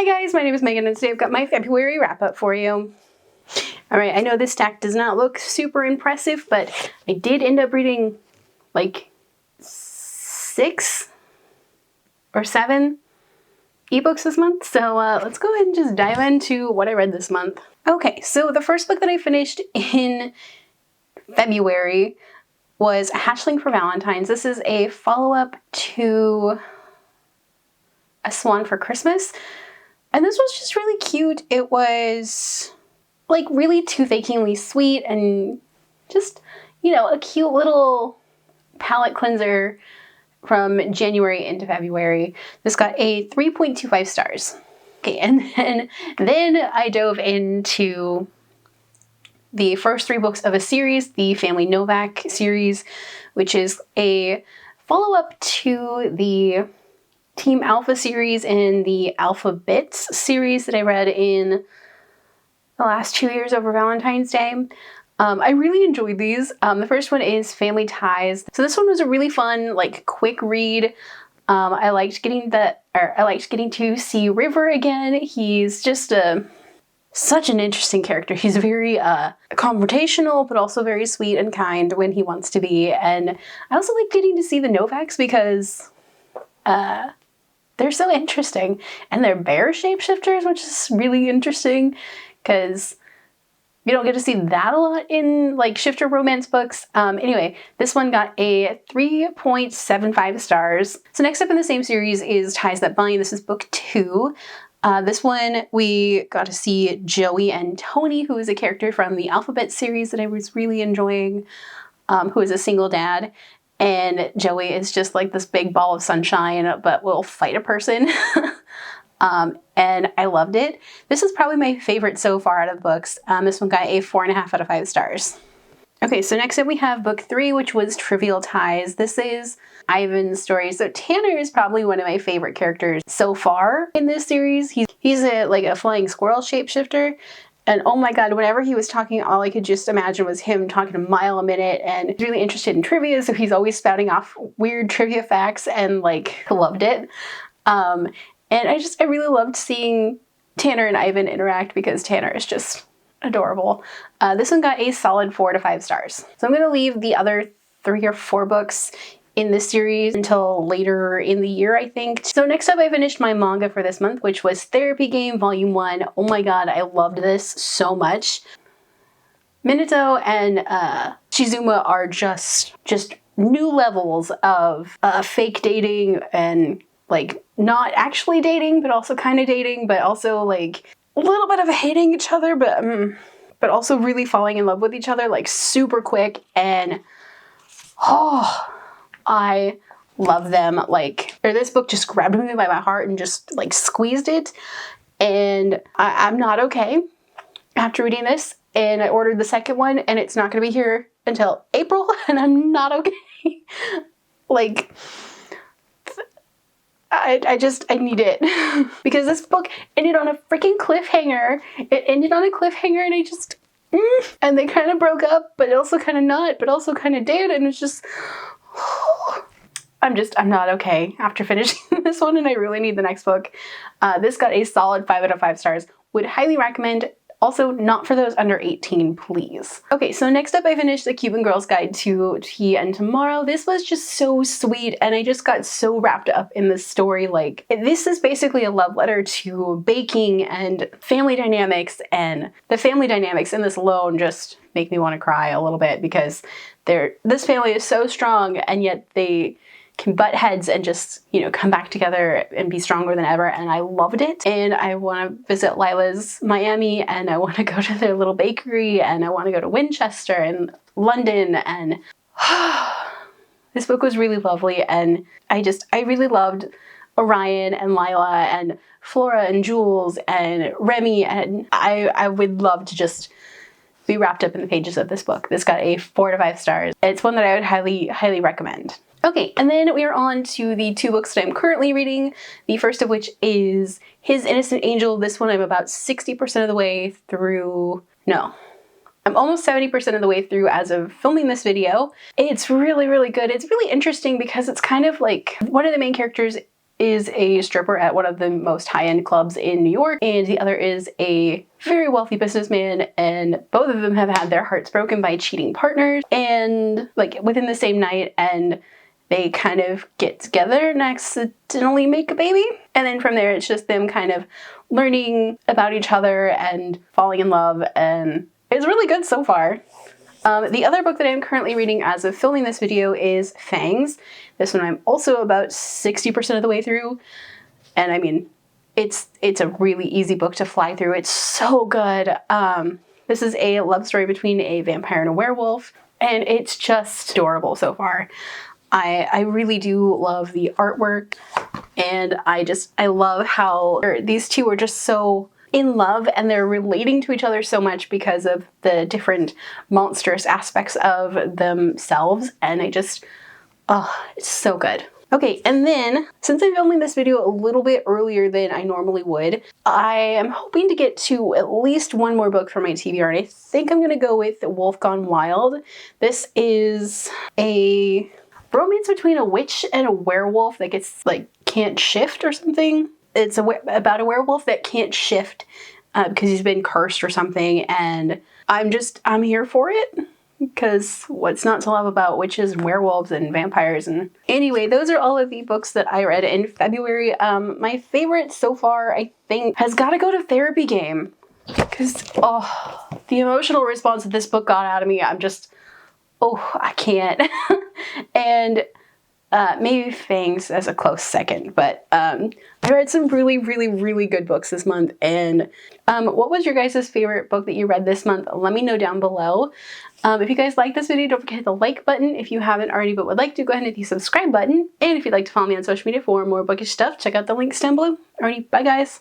Hi guys, my name is Megan and today I've got my February wrap up for you. Alright, I know this stack does not look super impressive, but I did end up reading like 6 or 7 ebooks this month, so let's go ahead and just dive into what I read this month. Okay, so the first book that I finished in February was Hatchling for Valentines. This is a follow-up to A Swan for Christmas. And this was just really cute. It was like really tooth-achingly sweet and just, you know, a cute little palate cleanser from January into February. This got a 3.25 stars. Okay, and then I dove into the first 3 books of a series, the Family Novak series, which is a follow-up to the Team Alpha series and the Alpha Bits series that I read in the last 2 years over Valentine's Day. I really enjoyed these. The first one is Family Ties. So this one was a really fun, like, quick read. I liked getting to see River again. He's just such an interesting character. He's very confrontational, but also very sweet and kind when he wants to be. And I also like getting to see the Novaks because they're so interesting, and they're bear shapeshifters, which is really interesting because you don't get to see that a lot in like shifter romance books. Anyway, this one got a 3.75 stars. So next up in the same series is Ties That Bind. This is book 2. This one we got to see Joey and Tony, who is a character from the Alphabet series that I was really enjoying, who is a single dad. And Joey is just like this big ball of sunshine, but will fight a person. And I loved it. This is probably my favorite so far out of the books. This one got a 4.5 out of 5 stars. Okay, so next up we have book 3, which was Trivial Ties. This is Ivan's story. So Tanner is probably one of my favorite characters so far in this series. He's like a flying squirrel shapeshifter. And oh my god, whenever he was talking, all I could just imagine was him talking a mile a minute, and he's really interested in trivia, so he's always spouting off weird trivia facts, and like, loved it. And I really loved seeing Tanner and Ivan interact because Tanner is just adorable. This one got a solid 4 to 5 stars. So I'm gonna leave the other 3 or 4 books in this series until later in the year, I think. So next up I finished my manga for this month, which was Therapy Game Volume 1. Oh my god, I loved this so much. Minato and Shizuma are just new levels of fake dating and like not actually dating, but also kind of dating, but also like a little bit of hating each other, but also really falling in love with each other like super quick. And I love them. This book just grabbed me by my heart and just like squeezed it. And I'm not okay after reading this. And I ordered the second one and it's not going to be here until April and I'm not okay. Like, I need it. Because this book ended on a freaking cliffhanger. It ended on a cliffhanger and I just, and they kind of broke up, but also kind of not, but also kind of did. And it's just, I'm not okay after finishing this one and I really need the next book. This got a solid 5 out of 5 stars. Would highly recommend. Also, not for those under 18, please. Okay, so next up I finished the Cuban Girls Guide to Tea and Tomorrow. This was just so sweet and I just got so wrapped up in this story. Like, this is basically a love letter to baking and family dynamics, and the family dynamics in this alone just make me want to cry a little bit because this family is so strong and yet they can butt heads and just, you know, come back together and be stronger than ever, and I loved it. And I want to visit Lila's Miami, and I want to go to their little bakery, and I want to go to Winchester and London, and this book was really lovely. And I really loved Orion and Lila and Flora and Jules and Remy, and I would love to just be wrapped up in the pages of this book. This got a 4 to 5 stars. It's one that I would highly recommend. Okay, and then we are on to the 2 books that I'm currently reading. The first of which is His Innocent Angel. This one I'm about 60% of the way through. No, I'm almost 70% of the way through as of filming this video. It's really, really good. It's really interesting because it's kind of like one of the main characters is a stripper at one of the most high-end clubs in New York, and the other is a very wealthy businessman, and both of them have had their hearts broken by cheating partners, and like within the same night, and they kind of get together and accidentally make a baby. And then from there, it's just them kind of learning about each other and falling in love, and it's really good so far. The other book that I'm currently reading as of filming this video is Fangs. This one I'm also about 60% of the way through. And I mean, it's a really easy book to fly through. It's so good. This is a love story between a vampire and a werewolf, and it's just adorable so far. I really do love the artwork, and I love how these two are just so in love, and they're relating to each other so much because of the different monstrous aspects of themselves, and it's so good. Okay, and then, since I'm filming this video a little bit earlier than I normally would, I am hoping to get to at least one more book for my TBR, and I think I'm gonna go with Wolf Gone Wild. This is a romance between a witch and a werewolf that gets, like, can't shift or something. It's about a werewolf that can't shift because he's been cursed or something, and I'm here for it, because what's not to love about witches and werewolves and vampires? And anyway, those are all of the books that I read in February. My favorite so far, I think, has got to go to Therapy Game, because the emotional response that this book got out of me, I can't. And maybe Fangs as a close second, but I read some really, really, really good books this month. And what was your guys' favorite book that you read this month? Let me know down below. If you guys like this video, don't forget to hit the like button. If you haven't already but would like to, go ahead and hit the subscribe button. And if you'd like to follow me on social media for more bookish stuff, check out the links down below. Alrighty, bye guys.